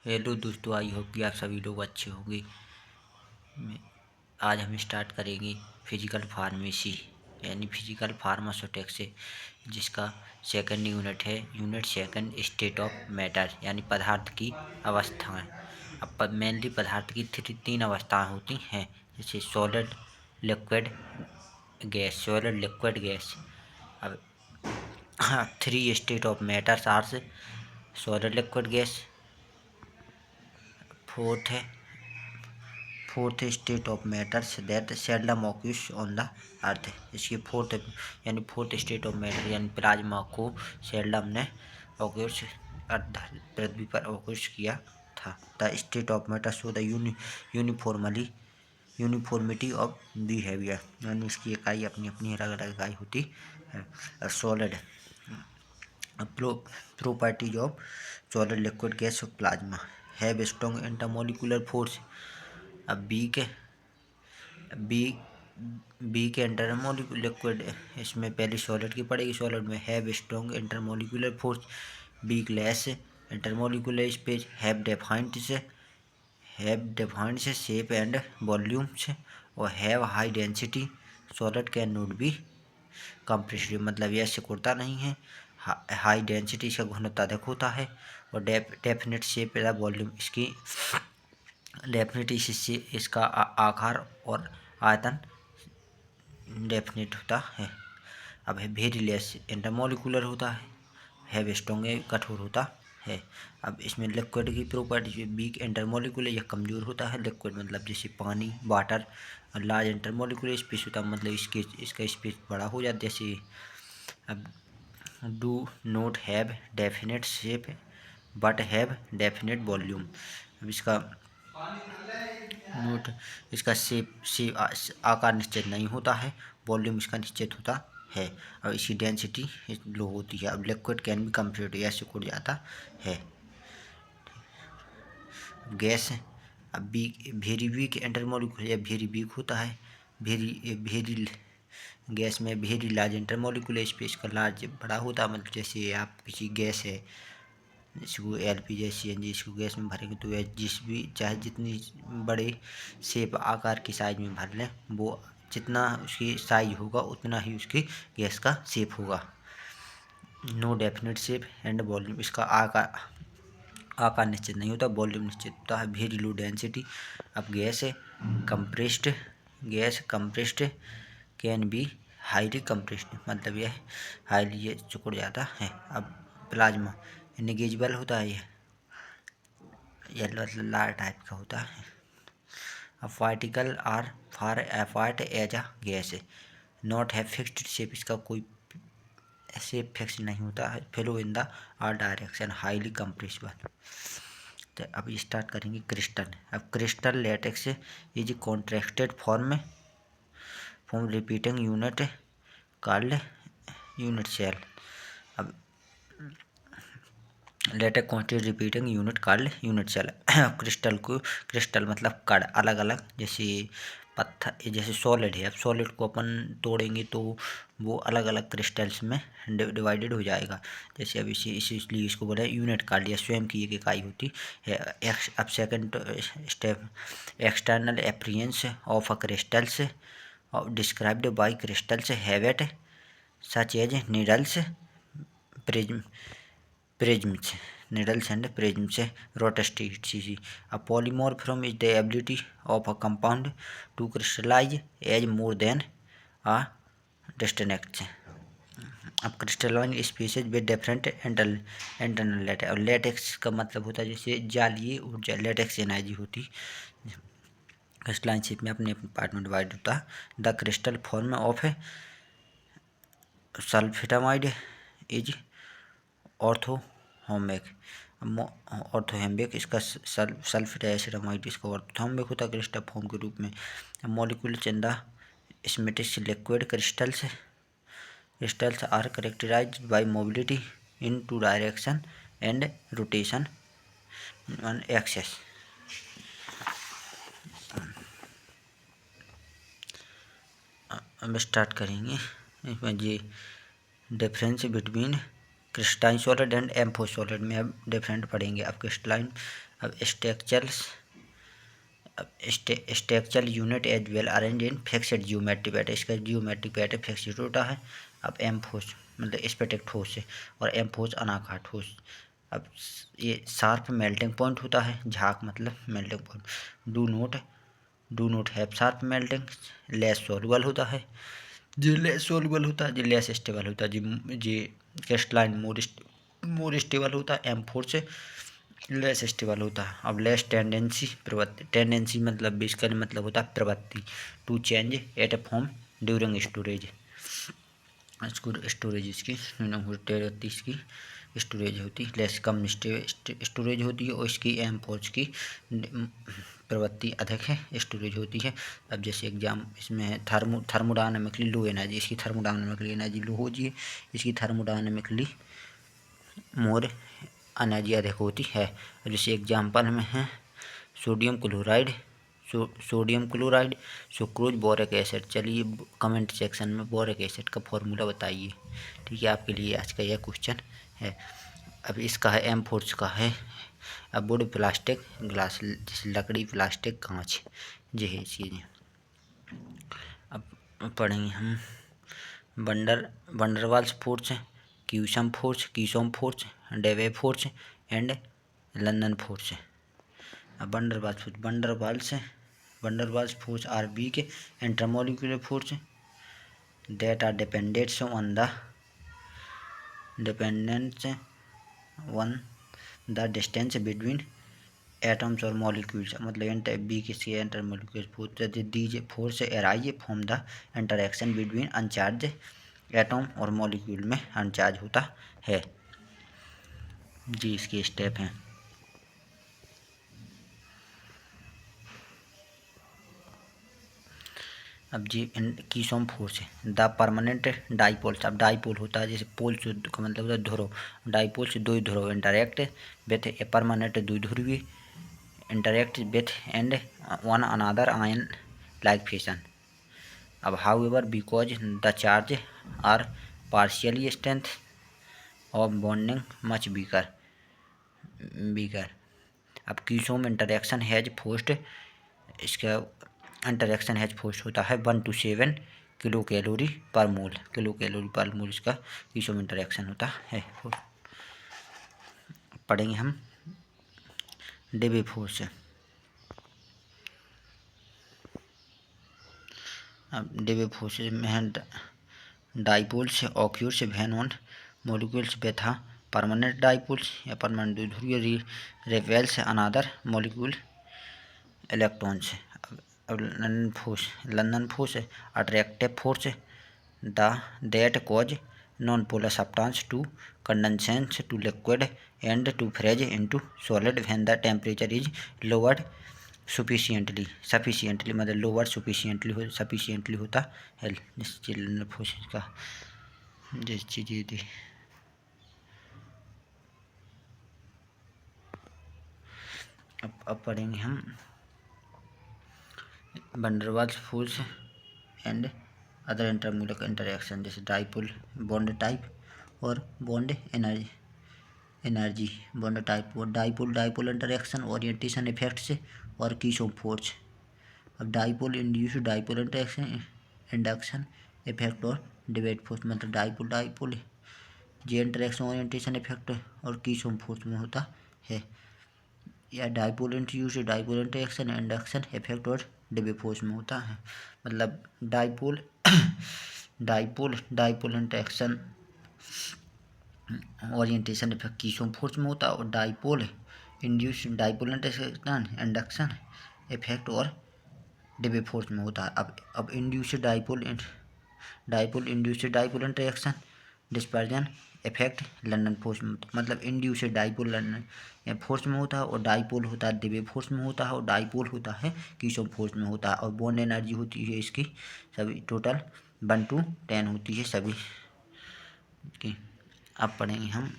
Hello दोस्तों, I hope कि आप सभी लोग अच्छे होंगे। आज हम स्टार्ट करेंगे फिजिकल फार्मेसी यानी फिजिकल फार्मास्यूटिक्स से, जिसका सेकंड यूनिट है। Unit second, state of matter यानी पदार्थ की अवस्थाएं। अब मेनली पदार्थ की तीन अवस्थाएं होती हैं, जैसे solid, liquid, gas. Solid, liquid, gas. अब three state of matters are से solid, liquid, gas. Fourth state of matters that seldom occurs on the earth. इसकी फोर्थ स्टेट ऑफ मैटर यानी प्लाज्मा को सेल्डम ने ऑक्यूर्स पृथ्वी पर occurs किया था। The state of matter show the uniformity of behaviour यानी इसकी इकाई अपनी अपनी अलग अलग इकाई होती है। Solid properties of solid, liquid, gas और plasma have strong intermolecular force. अब बी के इंटरमोलिकुलर लिक्विड, इसमें पहले सॉलिड की पड़ेगी। सॉलिड में have strong intermolecular force, weak less intermolecular space, have defined से शेप एंड वॉल्यूम्स और have high density. Solid can not be compressed, मतलब यह सिकुड़ता नहीं है। हाई डेंसिटी, इसका घनत्व अधिक होता है। और डेफिनेट शेप या वॉल्यूम, इसकी डेफिनेट इसका आकार और आयतन डेफिनेट होता है। अब है वेरी लेस इंटरमोलिकुलर होता है स्ट्रॉन्ग कठोर होता है। अब इसमें लिक्विड की प्रॉपर्टी, वीक इंटरमोलिकुलर, यह कमज़ोर होता है। लिक्विड मतलब जैसे पानी, वाटर। लार्ज इंटरमोलिकुलर स्पेस होता है, मतलब इसका स्पेस बड़ा हो जाता है। जैसे अब do not have definite shape but have definite volume. अब इसका शेप आकार निश्चित नहीं होता है, वॉल्यूम इसका निश्चित होता है। अब इसकी डेंसिटी लो होती है। अब लिक्विड कैन बी कंप्रेस्ड, या सिकुड़ जाता है। गैस, अब वेरी वीक इंटरमोलिकुलर, या वेरी वीक होता है। वेरी गैस में वेरी लार्ज इंटरमोलिकुलर स्पेस का लार्ज बड़ा होता है। मतलब जैसे आप किसी गैस है, इसको LPG, CNG, इसको गैस में भरेंगे तो यह चाहे जितनी बड़े शेप आकार की साइज में भर लें, वो जितना उसकी साइज होगा उतना ही उसकी गैस का शेप होगा। No definite shape and volume, इसका आकार निश्चित नहीं होता, वॉल्यूम निश्चित होता है। Very low density. अब gas compressed can be highly compressed, मतलब यह हाईली ये सिकुड़ जाता है। अब प्लाज्मा निगेजिबल होता है, येलो लाल टाइप का होता है। अब particle are far apart as a gas, not है फिक्स्ड शेप, इसका कोई शेप फिक्स नहीं होता है। Flow in the are direction, highly compressible. तो अब स्टार्ट करेंगे क्रिस्टल। अब crystal lattice is contracted form repeating unit called unit cell. अब lattice constant repeating unit called unit cell. Crystal मतलब कण, अलग अलग, जैसे पत्थर, जैसे सॉलिड है। अब सॉलिड को अपन तोड़ेंगे तो वो अलग अलग क्रिस्टल्स में डिवाइडेड हो जाएगा। जैसे अब इसलिए इसको बोला यूनिट कॉल्ड, या स्वयं की एक इकाई होती है। अब second step, external appearance of a crystals described by crystals have such as needles, prisms, needles and prisms, rhodosteity. A polymorphism is the ability of a compound to crystallize as more than a distinct. अब crystalline species with different internal lattice. और lattice का मतलब होता है जैसे जालीय ऊर्जा, lattice energy होती। क्रिस्टलाइन शेप में अपने अपने पार्ट में डिवाइड होता है। The crystal form of sulfatamide is orthorhombic, इसका सल्फेटामाइड इसका ऑर्थोहेम्बिक होता है क्रिस्टल फॉर्म के रूप में। Molecules in the smectic liquid crystals are characterized by mobility in two direction and rotation on axis. अब स्टार्ट करेंगे। इसमें जी difference between crystalline solid and amorphous solid में अब डिफरेंट पढ़ेंगे। अब क्रिस्टलाइन अब structural unit as well arrange in fixed geometric pattern, इसका जियोमेट्रिक पैटर्न फिक्स्ड होता है। अब एम फोर्स मतलब स्फटिक ठोस है और एम फोर्स अनाकार ठोस। अब ये शार्प मेल्टिंग पॉइंट होता है, झाग मतलब melting point. Do not have sharp melting, less soluble होता है, जो लेस सोल्यूबल होता है, जो लेस स्टेबल होता है, जी क्रिस्टलाइन मोर स्टेबल होता है, एम फोर से लेस स्टेबल होता है। अब लेस टेंडेंसी प्रवृत्ति, टेंडेंसी मतलब बेसिकली मतलब होता है प्रवृत्ति to change at a form during storage. इसको स्टोरेज इसकी इसकी स्टोरेज होती है, लेस कम स्टोरेज होती है और इसकी एम फोर्स की प्रवृत्ति अधिक है, स्टोरेज होती है। अब जैसे एग्जाम इसमें है थर्मोडायनामिकली लो एनर्जी, इसकी थर्मोडायनामिकली एनर्जी लो होती है, इसकी थर्मोडायनामिकली मोर एनर्जी अधिक होती है। जैसे एग्जाम्पल में है sodium chloride, sucrose, boric acid. चलिए कमेंट सेक्शन में बोरिक एसिड का फॉर्मूला बताइए। ठीक है, आपके लिए आज का यह क्वेश्चन है। अब इसका है एम फोर्स का है। अब वुड, प्लास्टिक, ग्लास, लकड़ी, प्लास्टिक, कांच, ये है चीज़ें। अब पढ़ेंगे हम van der Waals force, Keesom force, Debye force and London force. अब van der Waals force are weak intermolecular force that are dependent on the distance between atoms or molecules, मतलब बी किसी intermolecular force. These force arise from the interaction between अनचार्ज atom और molecule में अनचार्ज होता है। जी इसके step हैं। अब जी कीसोम फोर्स है द परमानेंट डाइपोल्स। अब डाइपोल होता है जैसे पोल से का मतलब होता है ध्रुव, डाइपोल से दो ध्रुव इंटरेक्ट विथ ए परमानेंट द्विध्रुवी interact with and one another ion like fashion. अब how because the charge are partially strength of bonding much weaker. अब कीसोम इंटरेक्शन हैज फोर्स्ड, इसका इंटरेक्शन हैज फोर्स होता है 1 to 7 kilo calorie पर मोल इसका कीसोम interaction होता है। पढ़ेंगे हम डेबे फोर्स। अब डेबे फोर्स में dipoles occurs when on molecules with permanent dipoles या परमानेंट द्विध्रुवीय रेपेल्स अनदर मॉलिक्यूल इलेक्ट्रॉन्स। अब London force attractive force that cause non polar substance to condensance to liquid and to freeze into solid when the temperature is lowered sufficiently मतलब lower sufficiently होता है। London force का जिस चीज़ ये थी। अब पढ़ेंगे हम van der Waals force and other intermolecular interaction, जैसे डाइपोल बॉन्ड टाइप और बॉन्ड एनर्जी बॉन्ड टाइप और डाइपोल इंटरेक्शन ओरिएंटेशन इफेक्ट्स और कीसोम फोर्स। अब dipole induce dipole induction effect और डिबेट फोर्स, मतलब डाइपोल जे इंटरेक्शन ओरिएंटेशन इफेक्ट और कीसोम फोर्स में होता है, या dipole induce dipole interaction induction effect और डिबे फोर्स में होता है। मतलब dipole interaction orientation effect Keesom force में होता है और डाइपोल इंटरेक्शन इंडक्शन इफेक्ट और डिबे फोर्स में होता है। अब induced dipole interaction dispersion effect London force में, मतलब इंड्यूस्ड डाइपोल लंदन फोर्स में होता है और डाइपोल होता है डिबे फोर्स में होता है और डाइपोल होता है कीसोम फोर्स में होता है। और बॉन्ड एनर्जी होती है इसकी सभी टोटल 1 to 10 होती है सभी की। अब पढ़ेंगे हम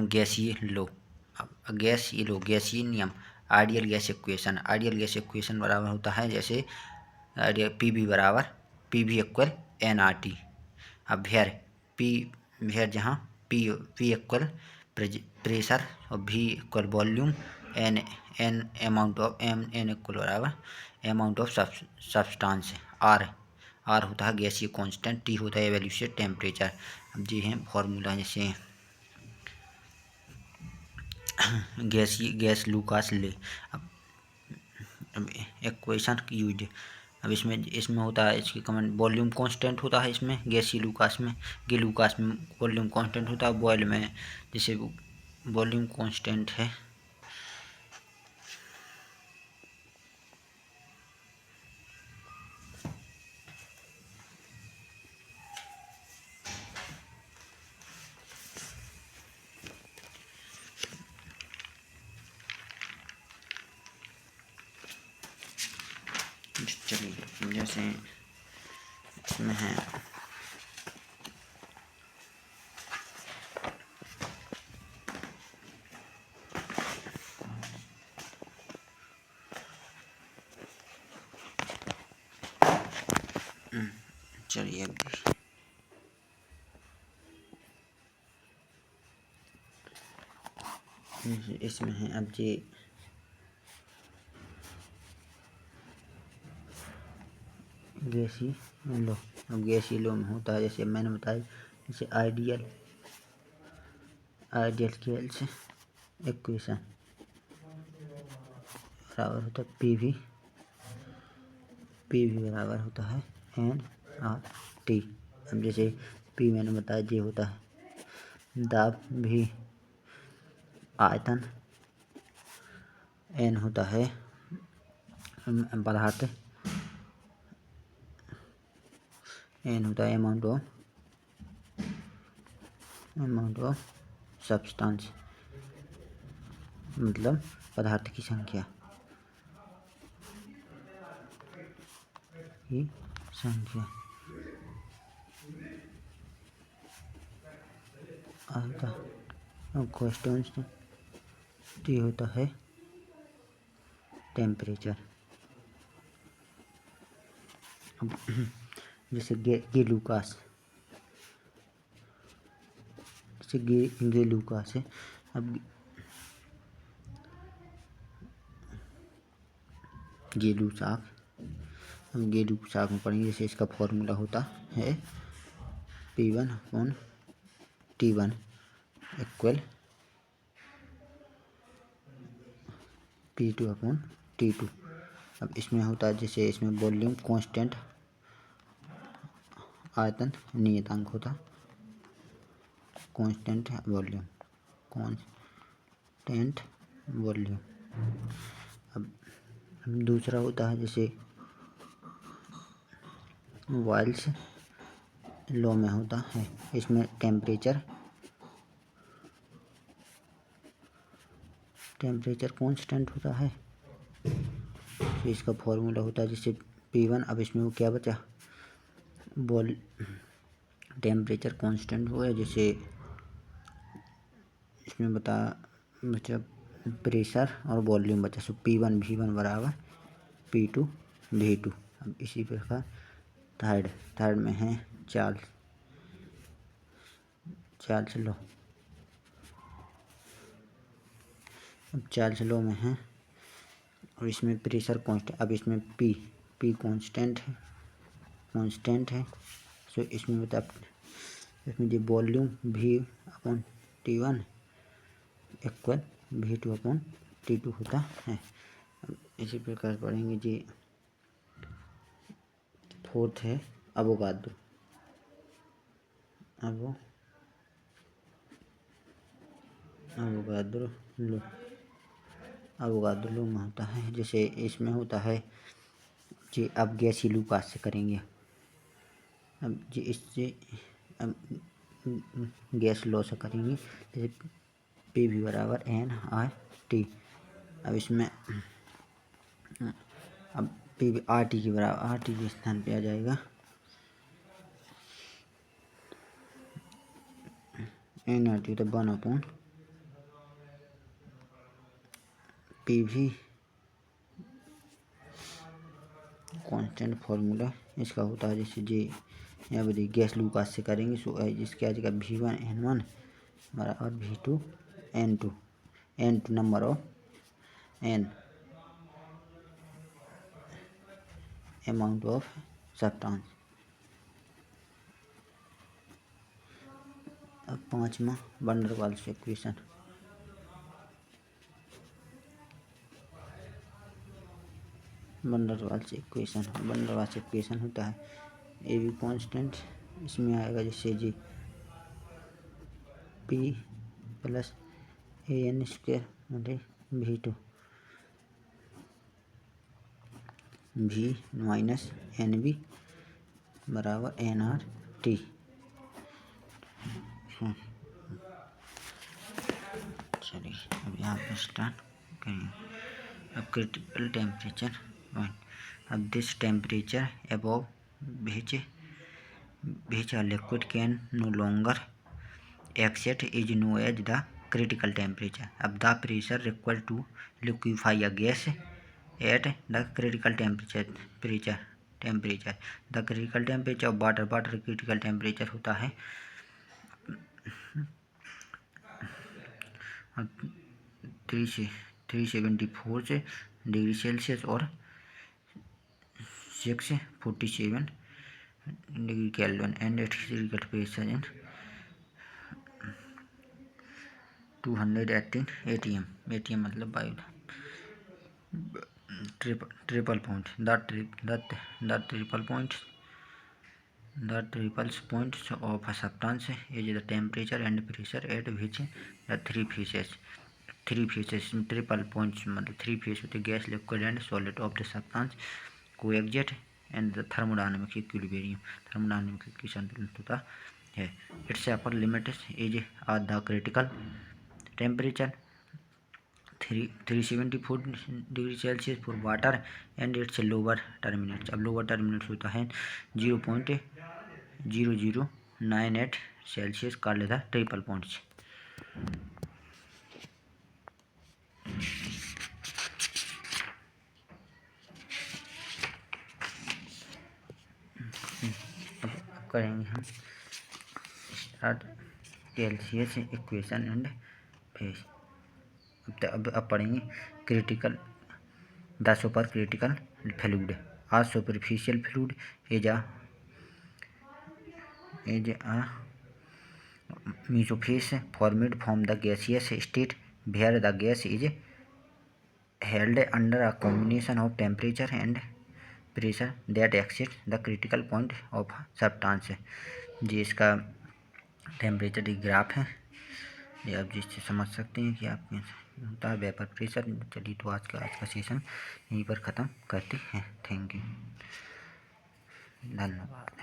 गैसीय लो। अब गैसीय नियम। आइडियल गैस इक्वेशन बराबर होता है जैसे पी वी बराबर P V equal N R T. अब वेयर जहाँ पी इक्वल प्रेशर और V equal volume, N N equal बराबर अमाउंट ऑफ सब्सटेंस, आर होता है गैसीय कांस्टेंट, टी होता है एब्सोल्यूट टेम्परेचर। अब ये है फॉर्मूला जैसे गैस लूकास ले। अब इक्वेशन यूज। अब इसमें होता है इसकी कमेंट वॉल्यूम कांस्टेंट होता है इसमें गैसीय लूकास में, लूकास में वॉल्यूम कांस्टेंट होता है, बॉयल में जैसे वॉल्यूम कांस्टेंट है चलिए जैसे इसमें है चलिए इसमें है अब जी गैसीय लो। अब गैसीय लो में होता है जैसे मैंने बताया जैसे आइडियल गैस इक्वेशन बराबर होता है पी वी बराबर होता है एन आर टी। अब जैसे पी मैंने बताया ये होता है दाब, भी आयतन, एन होता है पदार्थ, एन होता है अमाउंट ऑफ सब्सटेंस मतलब पदार्थ की संख्या आता है। कांस्टेंट टी होता है टेम्परेचर। अब जैसे गेलूकास है। अब गेलूसाक हम गेलूसाक में पढ़ेंगे जैसे इसका फॉर्मूला होता है P1/T1 इक्वल P2/T2। अब इसमें होता है जैसे इसमें वॉल्यूम कांस्टेंट, आयतन नियतांक होता, कांस्टेंट वॉल्यूम। अब दूसरा होता है जैसे वाइल्स लॉ में होता है इसमें टेम्परेचर कांस्टेंट होता है, तो इसका फॉर्मूला होता है जैसे P1। अब इसमें वो क्या बचा टेम्परेचर कांस्टेंट हुआ है जैसे इसमें बचा प्रेशर और वॉल्यूम बचा, सो P1 V1 बराबर P2 V2। अब इसी प्रकार थर्ड में है चार्ल्स लॉ। अब चार्ल्स लॉ में है और इसमें प्रेशर कांस्टेंट। अब इसमें पी कांस्टेंट है सो इसमें इसमें जो वॉल्यूम V/T1 इक्वल V2/T2 होता है। इसी प्रकार पढ़ेंगे जी। फोर्थ है अवोगाद्रो लो में होता है जैसे इसमें होता है जी। अब गैसीय लूकास से करेंगे। अब जी इससे अब गैस लॉ से करेंगे जैसे पी वी बराबर एन आर टी। अब इसमें अब पी वी आर टी के बराबर आर टी के स्थान पे आ जाएगा एन आर टी तो 1/T PV कांस्टेंट फार्मूला इसका होता है, जैसे जे यहाँ पर गैस लूकास से करेंगे जिसके आज का V1N1 बराबर V2N2 number of N amount of substance. अब पाँचवा van der Waals equation. Van der Waals equation होता है AB कांस्टेंट, इसमें आएगा जैसे जी P प्लस AN स्क्वायर बटे V2 V माइनस NB बराबर nRT। चलिए अब यहाँ पर स्टार्ट करेंगे। अब क्रिटिकल टेम्परेचर पॉइंट। अब this temperature above which a liquid can no longer exceed is known as the critical temperature. अब the pressure required to liquefy a gas at the critical temperature the critical temperature of water critical temperature होता है 374 degree Celsius और 647 degree kelvin and it's critical pressure in 218 ATM मतलब वायु triple point the triple points of a substance is the temperature and pressure at which the three phases triple points मतलब three phase होते gas liquid and solid of the substance coexist and the thermodynamic equilibrium संतुलन होता है। Its upper limit is the critical temperature 374 degree Celsius for water and its lower terminates. अब lower terminates होता है 0.0098 Celsius called the triple points. करेंगे हम start Celsius equation and phase. अब पढ़ेंगे critical the super critical fluid a superficial fluid is a mesophase formed from the gaseous state where the gas is held under a combination of temperature and pressure that exceeds the critical point of substance। जी इसका temperature graph है, ये आप जिससे समझ सकते हैं कि आप होता है वेपर प्रेशर। चलिए तो आज का सेशन यहीं पर ख़त्म करते हैं। थैंक यू, धन्यवाद।